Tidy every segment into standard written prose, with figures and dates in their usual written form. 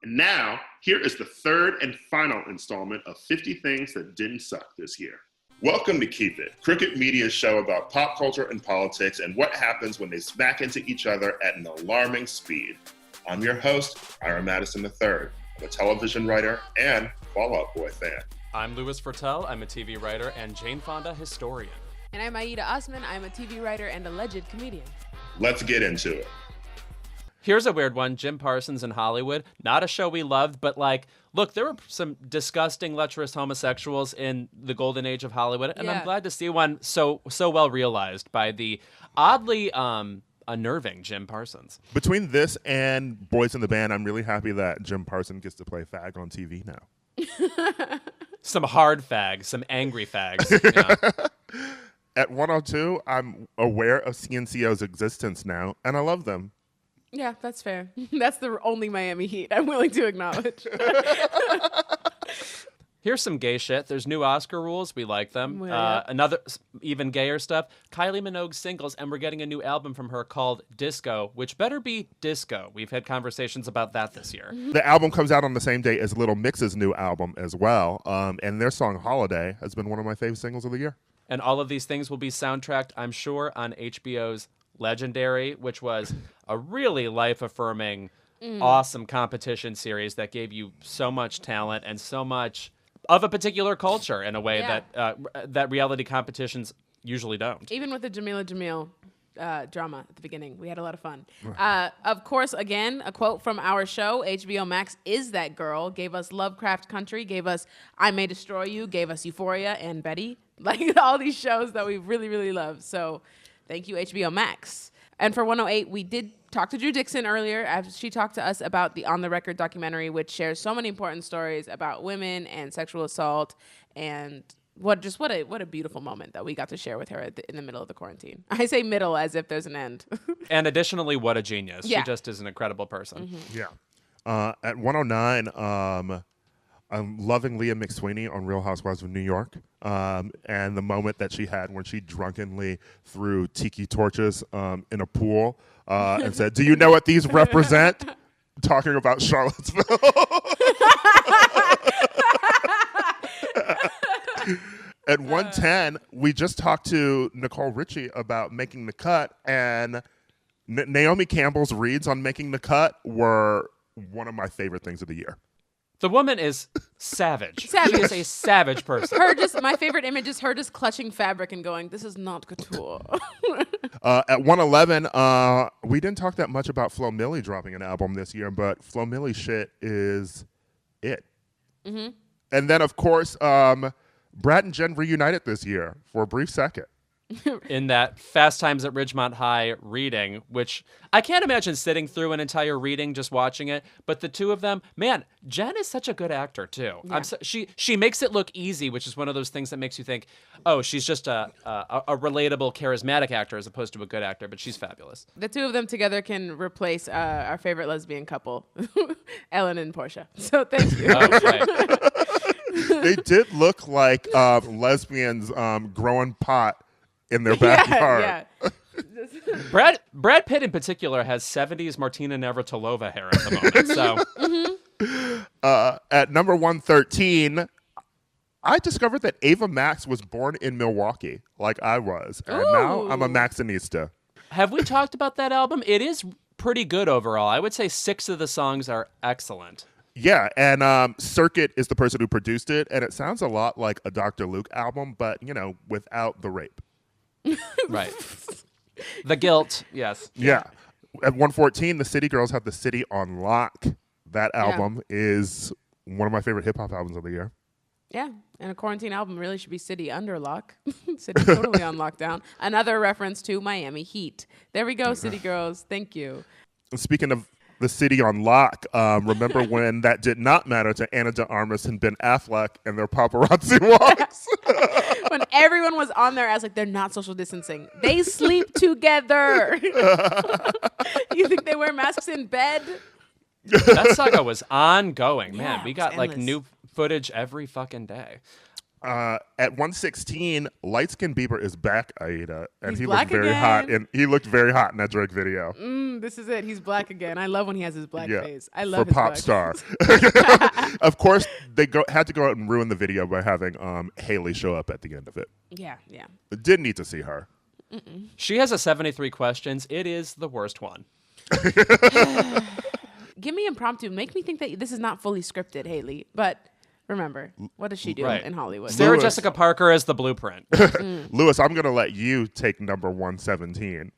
And now, here is the third and final installment of 50 Things That Didn't Suck This Year. Welcome to Keep It, Crooked Media's show about pop culture and politics and what happens when they smack into each other at an alarming speed. I'm your host, Ira Madison III. I'm a television writer and Fall Out Boy fan. I'm Louis Fertel. I'm a TV writer and Jane Fonda historian. And I'm Aida Osman. I'm a TV writer and alleged comedian. Let's get into it. Here's a weird one, Jim Parsons in Hollywood. Not a show we loved, but look, there were some disgusting, lecherous homosexuals in the golden age of Hollywood, and I'm glad to see one so well realized by the oddly unnerving Jim Parsons. Between this and Boys in the Band, I'm really happy that Jim Parsons gets to play fag on TV now. Some hard fags, some angry fags. Yeah. At 102, I'm aware of CNCO's existence now, and I love them. Yeah, that's fair. That's the only Miami Heat I'm willing to acknowledge. Here's some gay shit. There's new Oscar rules. We like them. Another even gayer stuff. Kylie Minogue's singles, and we're getting a new album from her called Disco, which better be disco. We've had conversations about that this year. The album comes out on the same day as Little Mix's new album as well, and their song Holiday has been one of my favorite singles of the year. And all of these things will be soundtracked, I'm sure, on HBO's Legendary, which was a really life-affirming, awesome competition series that gave you so much talent and so much of a particular culture in a way that reality competitions usually don't. Even with the Jamila Jamil drama at the beginning, we had a lot of fun. Of course, again, a quote from our show, HBO Max is that girl, gave us Lovecraft Country, gave us I May Destroy You, gave us Euphoria and Betty. Like all these shows that we really, really love. So thank you, HBO Max. And for 108, we did talk to Drew Dixon earlier as she talked to us about the On the Record documentary, which shares so many important stories about women and sexual assault. And what a beautiful moment that we got to share with her in the middle of the quarantine. I say middle as if there's an end. And additionally, what a genius. Yeah. She just is an incredible person. Mm-hmm. Yeah. At 109, I'm loving Leah McSweeney on Real Housewives of New York, and the moment that she had when she drunkenly threw tiki torches in a pool and said, "Do you know what these represent?" Talking about Charlottesville. At 110, we just talked to Nicole Richie about Making the Cut, and Naomi Campbell's reads on Making the Cut were one of my favorite things of the year. The woman is savage. She is a savage person. My favorite image is her just clutching fabric and going, "This is not couture." At 111, we didn't talk that much about Flo Milli dropping an album this year, but Flo Milli shit is it. Mm-hmm. And then, of course, Brad and Jen reunited this year for a brief second. In that Fast Times at Ridgemont High reading, which I can't imagine sitting through an entire reading just watching it, but the two of them, man, Jen is such a good actor too. Yeah. She makes it look easy, which is one of those things that makes you think, oh, she's just a relatable, charismatic actor as opposed to a good actor, but she's fabulous. The two of them together can replace our favorite lesbian couple, Ellen and Portia. So thank you. Right. They did look like lesbians growing pot in their backyard. Yeah. Brad Pitt in particular has 70s Martina Navratilova hair at the moment. So at number 113, I discovered that Ava Max was born in Milwaukee, like I was, and now I'm a Maxinista. Have we talked about that album? It is pretty good overall. I would say 6 of the songs are excellent. Yeah, and Circuit is the person who produced it, and it sounds a lot like a Dr. Luke album, but, without the rape. Right. The guilt, yes. Yeah. At 114, the City Girls have The City on Lock. That album is one of my favorite hip-hop albums of the year. Yeah, and a quarantine album really should be City Under Lock. City totally on lockdown. Another reference to Miami Heat. There we go, City Girls. Thank you. Speaking of The City on Lock, remember when that did not matter to Ana de Armas and Ben Affleck and their paparazzi walks? When everyone was on their ass like, they're not social distancing. They sleep together. You think they wear masks in bed? That saga was ongoing. Man, Yeah, we got endless. new footage every fucking day. At 116, light-skinned Bieber is back, Aida, and He's he black looked very again. hot. And he looked very hot in that Drake video. This is it. He's black again. I love when he has his black Yeah, face. I love for his pop black star. face. Of course, they had to go out and ruin the video by having Haley show up at the end of it. Yeah. Didn't need to see her. She has a 73 questions. It is the worst one. Give me impromptu. Make me think that this is not fully scripted, Haley. But remember, what does she do Right. in Hollywood? Sarah Lewis. Jessica Parker is the blueprint. Lewis, I'm going to let you take number 117.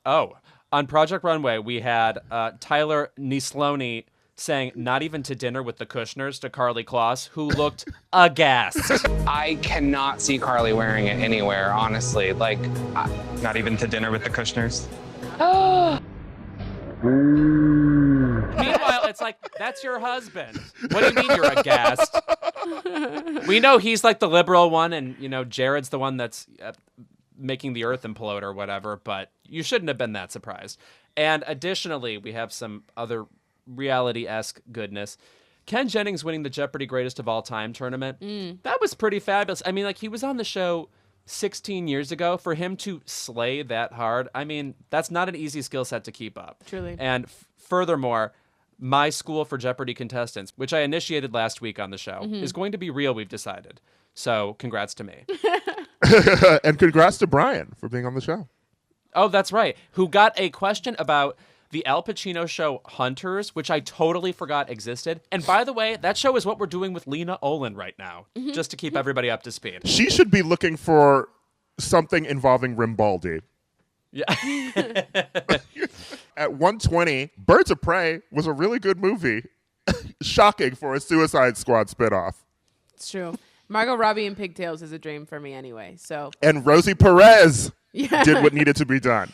Oh, on Project Runway, we had Tyler Nesloney saying "not even to dinner with the Kushners" to Karlie Kloss, who looked aghast. I cannot see Carly wearing it anywhere, honestly. Like, Not even to dinner with the Kushners? Meanwhile, it's like, that's your husband. What do you mean you're aghast? We know he's like the liberal one, and Jared's the one that's making the earth implode or whatever, but you shouldn't have been that surprised. And additionally, we have some other reality-esque goodness. Ken Jennings winning the Jeopardy Greatest of All Time tournament. That was pretty fabulous. I mean, like, he was on the show 16 years ago. For him to slay that hard, I mean, that's not an easy skill set to keep up. Truly. And furthermore, my school for Jeopardy contestants, which I initiated last week on the show, is going to be real, we've decided. So congrats to me. And congrats to Brian for being on the show. Oh, that's right. Who got a question about the Al Pacino show Hunters, which I totally forgot existed. And by the way, that show is what we're doing with Lena Olin right now, just to keep everybody up to speed. She should be looking for something involving Rimbaldi. Yeah. At 120, Birds of Prey was a really good movie. Shocking for a Suicide Squad spinoff. It's true. Margot Robbie in pigtails is a dream for me anyway. So And Rosie Perez yeah. did what needed to be done.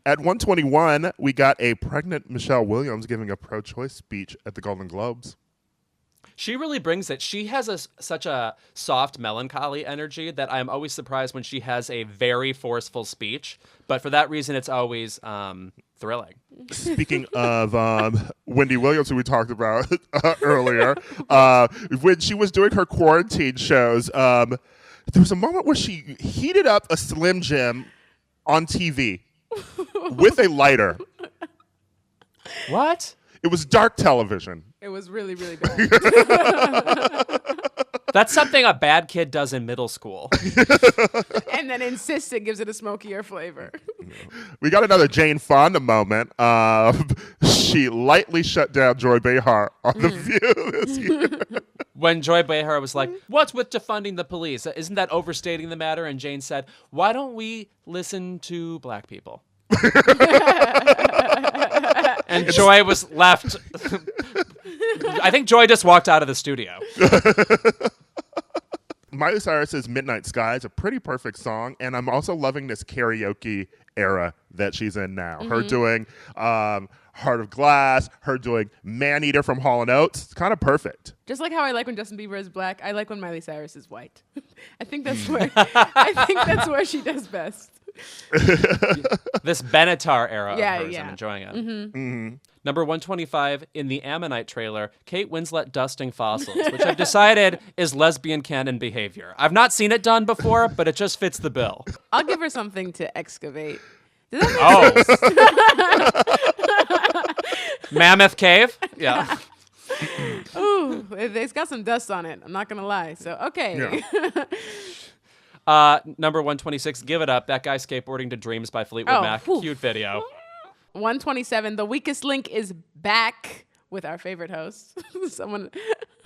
At 121, we got a pregnant Michelle Williams giving a pro-choice speech at the Golden Globes. She really brings it. She has such a soft melancholy energy that I'm always surprised when she has a very forceful speech. But for that reason, it's always thrilling. Speaking of Wendy Williams, who we talked about earlier, when she was doing her quarantine shows, there was a moment where she heated up a Slim Jim on TV with a lighter. What? It was dark television. It was really, really bad. That's something a bad kid does in middle school. And then insists it gives it a smokier flavor. We got another Jane Fonda moment. She lightly shut down Joy Behar on The View this year. When Joy Behar was like, "What's with defunding the police? Isn't that overstating the matter?" And Jane said, "Why don't we listen to black people?" And Joy was left. I think Joy just walked out of the studio. Miley Cyrus's Midnight Sky is a pretty perfect song, and I'm also loving this karaoke era that she's in now. Her doing Heart of Glass, her doing Man Eater from Hall & Oates. It's kind of perfect. Just like how I like when Justin Bieber is black, I like when Miley Cyrus is white. I think that's where she does best. This Benatar era of hers, yeah. I'm enjoying it. Number 125 in the Ammonite trailer, Kate Winslet dusting fossils, which I've decided is lesbian canon behavior. I've not seen it done before, but it just fits the bill. I'll give her something to excavate. Does that make sense? Mammoth Cave? Yeah. Ooh, it's got some dust on it. I'm not going to lie. So, okay. Yeah. Number 126, Give It Up. That guy skateboarding to Dreams by Fleetwood Mac. Whew. Cute video. 127, The Weakest Link is back with our favorite host.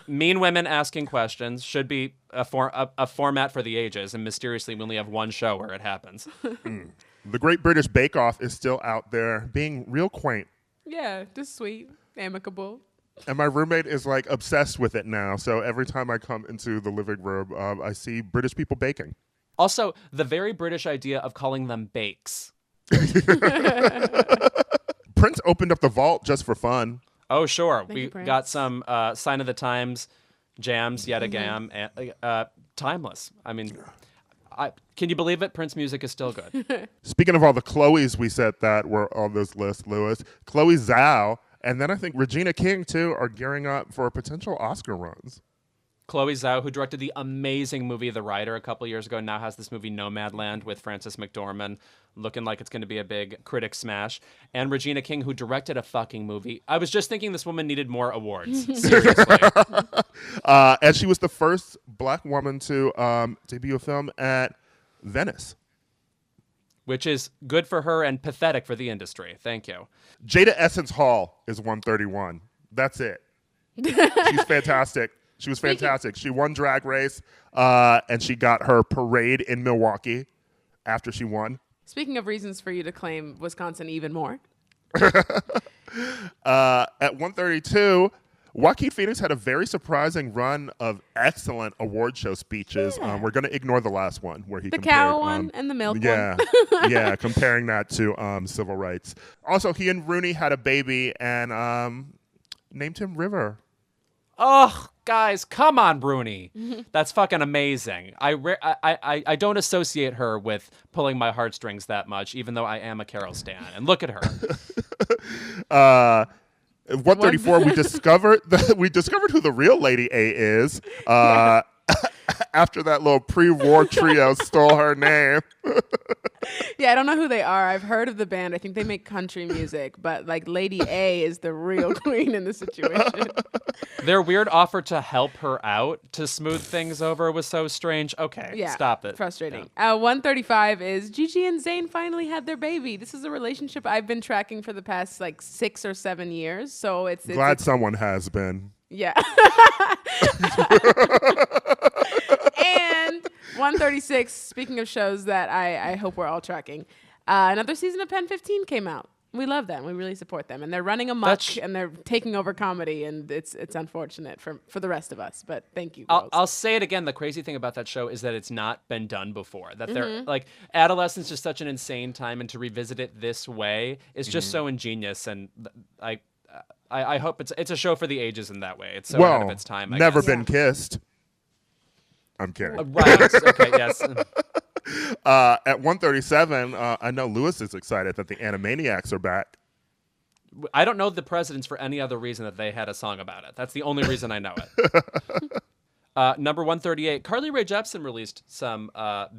Mean Women Asking Questions should be a format for the ages, and mysteriously we only have one show where it happens. The Great British Bake Off is still out there being real quaint. Yeah, just sweet, amicable. And my roommate is like obsessed with it now. So every time I come into the living room, I see British people baking. Also, the very British idea of calling them bakes. Prince opened up the vault just for fun. Oh, sure. We you, Prince. got some Sign of the Times jams yet again. Timeless. I mean, can you believe it? Prince music is still good. Speaking of all the Chloes we said that were on this list, Lewis, Chloe Zhao, and then I think Regina King, too, are gearing up for potential Oscar runs. Chloe Zhao, who directed the amazing movie The Rider a couple years ago, now has this movie Nomadland with Frances McDormand, looking like it's going to be a big critic smash. And Regina King, who directed a fucking movie. I was just thinking this woman needed more awards. Seriously. And she was the first black woman to debut a film at Venice. Which is good for her and pathetic for the industry. Thank you. Jada Essence Hall is 131. That's it. She's fantastic. She was fantastic. She won Drag Race, and she got her parade in Milwaukee after she won. Speaking of reasons for you to claim Wisconsin even more. At 132, Joaquin Phoenix had a very surprising run of excellent award show speeches. Yeah. We're going to ignore the last one where he The compared, cow one and the milk yeah, one. yeah, comparing that to civil rights. Also, he and Rooney had a baby and named him River. Oh, guys, come on, Bruni. That's fucking amazing. I don't associate her with pulling my heartstrings that much, even though I am a Carol stan. And look at her. 134, we discovered who the real Lady A is. After that little pre-war trio stole her name. Yeah, I don't know who they are. I've heard of the band. I think they make country music, but like Lady A is the real queen in the situation. Their weird offer to help her out to smooth things over was so strange. Okay, Yeah, stop it. Frustrating. Yeah. 135 is Gigi and Zayn finally had their baby. This is a relationship I've been tracking for the past like 6 or 7 years. So it's Glad someone has been. Yeah. And 136, speaking of shows that I hope we're all tracking, another season of Pen 15 came out. We love them. We really support them. And they're running amok and they're taking over comedy. And it's unfortunate for the rest of us. But thank you, girls. I'll say it again. The crazy thing about that show is that it's not been done before. That they're like, adolescence is such an insane time. And to revisit it this way is just so ingenious. And I hope it's a show for the ages in that way. It's so ahead of its time. I never guess. been kissed. I'm kidding. Right. Okay. Yes. At 137, I know Lewis is excited that the Animaniacs are back. I don't know the Presidents for any other reason that they had a song about it. That's the only reason I know it. Number 138, Carly Rae Jepsen released some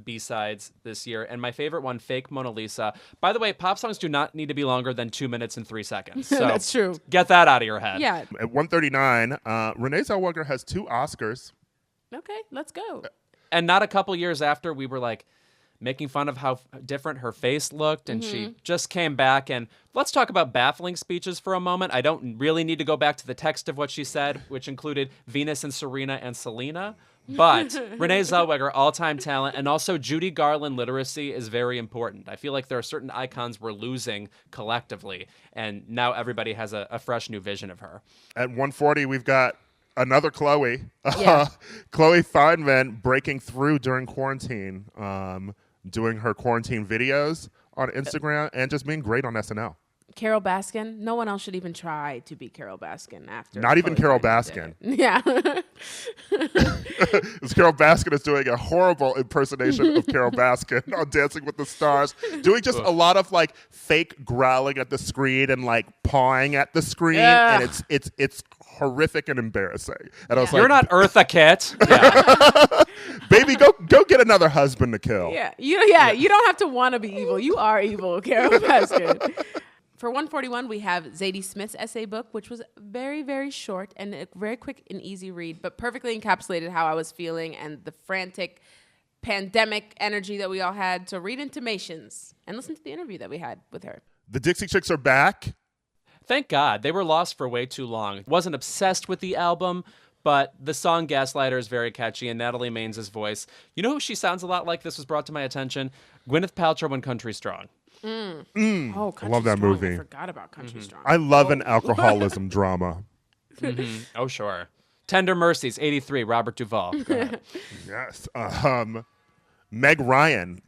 B-sides this year, and my favorite one, Fake Mona Lisa. By the way, pop songs do not need to be longer than 2 minutes and 3 seconds. So That's true. Get that out of your head. Yeah. At 139, Renee Zellweger has 2 Oscars. Okay, let's go. And not a couple years after, we were like making fun of how different her face looked, and she just came back. And let's talk about baffling speeches for a moment. I don't really need to go back to the text of what she said, which included Venus and Serena and Selena. But Renee Zellweger, all-time talent, and also Judy Garland literacy is very important. I feel like there are certain icons we're losing collectively, and now everybody has a fresh new vision of her. At 140, we've got another Chloe. Yeah. Chloe Feynman breaking through during quarantine, doing her quarantine videos on Instagram and just being great on SNL. Carol Baskin. No one else should even try to be Carol Baskin after. Not even Chloe Carol Feynman Baskin. did it. Yeah. Carol Baskin is doing a horrible impersonation of Carol Baskin on Dancing with the Stars, doing just a lot of like fake growling at the screen and like pawing at the screen, and it's horrific and embarrassing. And I was like, You're not Eartha Kitt. Yeah. baby, go get another husband to kill. Yeah. You don't have to want to be evil. You are evil, Carol Baskin. For 141, we have Zadie Smith's essay book, which was very, very short and a very quick and easy read, but perfectly encapsulated how I was feeling and the frantic pandemic energy that we all had. So read Intimations and listen to the interview that we had with her. The Dixie Chicks are back. Thank God. They were lost for way too long. Wasn't obsessed with the album, but the song Gaslighter is very catchy, and Natalie Maines' voice. You know who she sounds a lot like? This was brought to my attention. Gwyneth Paltrow in Country Strong. Oh, Country I love that Strong. movie. I forgot about Country Strong. I love an alcoholism drama. Oh, sure. Tender Mercies, 83, Robert Duvall. Go ahead. Yes. Meg Ryan,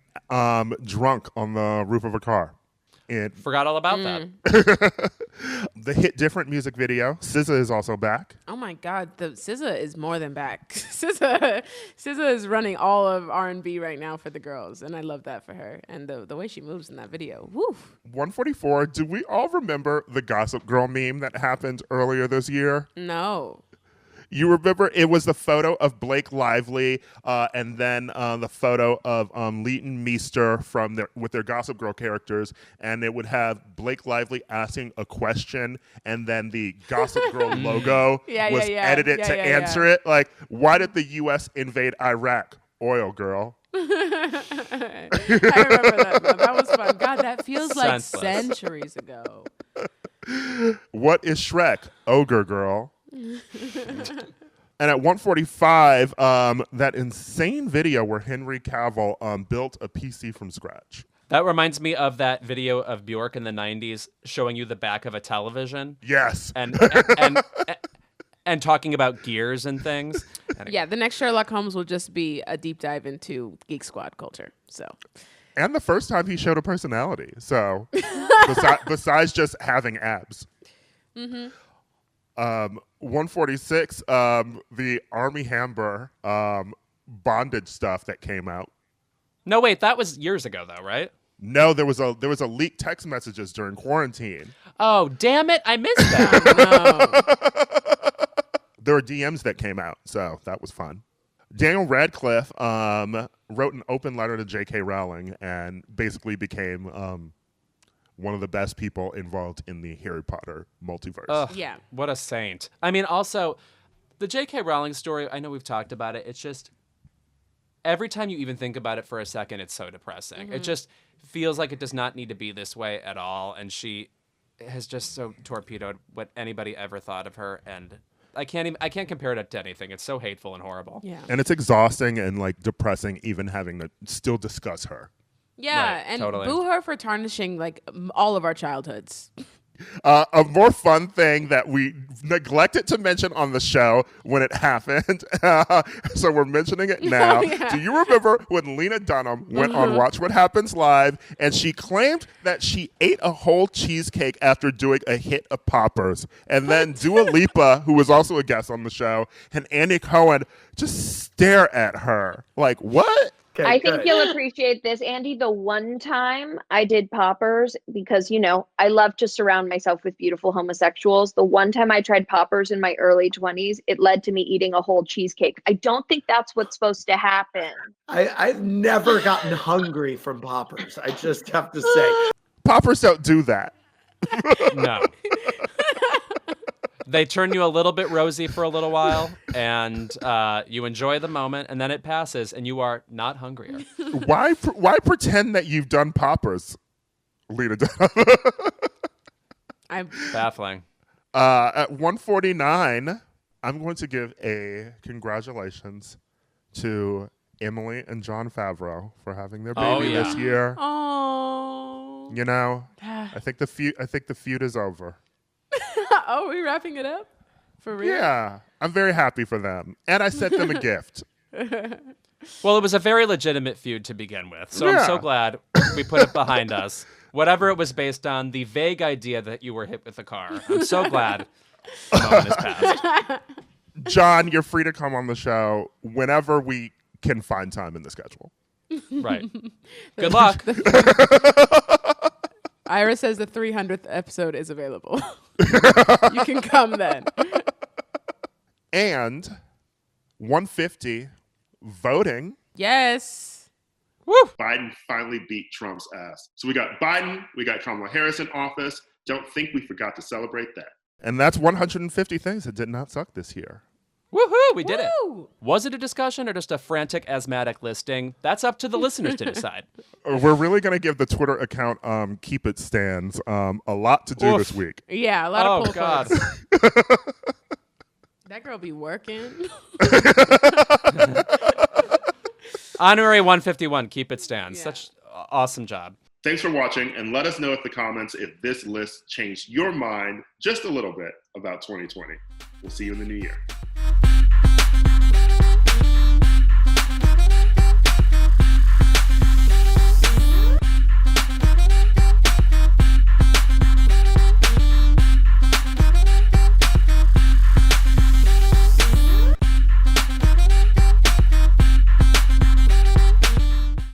drunk on the roof of a car. Forgot all about that. The hit Different music video. SZA is also back. Oh my God, the SZA is more than back. SZA is running all of R&B right now for the girls, and I love that for her. And the way she moves in that video, woo. 144. Do we all remember the Gossip Girl meme that happened earlier this year? No. You remember it was the photo of Blake Lively and then the photo of Leighton Meester with their Gossip Girl characters, and it would have Blake Lively asking a question, and then the Gossip Girl logo was edited to answer it. Like, why did the U.S. invade Iraq? Oil girl. I remember that. That was fun. God, that feels like centuries ago. What is Shrek? Ogre girl. And at 1:45, that insane video where Henry Cavill built a PC from scratch. That reminds me of that video of Bjork in the 90s showing you the back of a television. Yes. And talking about gears and things. Yeah, the next Sherlock Holmes will just be a deep dive into Geek Squad culture. So, and the first time he showed a personality. So, besides just having abs. 146, the Army Hammer bondage stuff that came out. No, wait, that was years ago, though, right? No, there was a leaked text messages during quarantine. Oh, damn it! I missed that. There were DMs that came out, so that was fun. Daniel Radcliffe wrote an open letter to J.K. Rowling and basically became one of the best people involved in the Harry Potter multiverse. Ugh, what a saint. I mean, also, the J.K. Rowling story, I know we've talked about it. It's just, every time you even think about it for a second, it's so depressing. Mm-hmm. It just feels like it does not need to be this way at all. And she has just so torpedoed what anybody ever thought of her. And I can't compare it to anything. It's so hateful and horrible. Yeah. And it's exhausting and like depressing even having to still discuss her. Yeah, right, and totally. boo her for tarnishing like all of our childhoods. A more fun thing that we neglected to mention on the show when it happened, so we're mentioning it now. Do you remember when Lena Dunham went on Watch What Happens Live and she claimed that she ate a whole cheesecake after doing a hit of Poppers? And then Dua Lipa, who was also a guest on the show, and Andy Cohen just stare at her like, what? Okay, I think you'll appreciate this, Andy. The one time I did Poppers, because, you know, I love to surround myself with beautiful homosexuals. The one time I tried Poppers in my early 20s, it led to me eating a whole cheesecake. I don't think that's what's supposed to happen. I've never gotten hungry from Poppers. I just have to say. Poppers don't do that. No. They turn you a little bit rosy for a little while, and you enjoy the moment, and then it passes, and you are not hungrier. Why pretend that you've done Poppers, Lena? I'm baffling. At 1:49, I'm going to give a congratulations to Emily and Jon Favreau for having their baby this year. Oh, you know, I think the feud is over. Oh, are we wrapping it up? For real? Yeah, I'm very happy for them. And I sent them a gift. Well, it was a very legitimate feud to begin with, so I'm so glad we put it behind us. Whatever it was based on, the vague idea that you were hit with a car. I'm so glad the moment has passed. Jon, you're free to come on the show whenever we can find time in the schedule. Right. Good luck. Ira says the 300th episode is available. You can come then. And 150, voting. Yes. Woo! Biden finally beat Trump's ass. So we got Biden, we got Kamala Harris in office. Don't think we forgot to celebrate that. And that's 150 things that did not suck this year. Woohoo! We did it. Was it a discussion or just a frantic asthmatic listing? That's up to the listeners to decide. We're really going to give the Twitter account Keep It Stands a lot to do this week. Yeah, a lot of pull God. That girl be working. Honorary 151, Keep It Stands. Yeah. Such awesome job. Thanks for watching, and let us know in the comments if this list changed your mind just a little bit about 2020. We'll see you in the new year.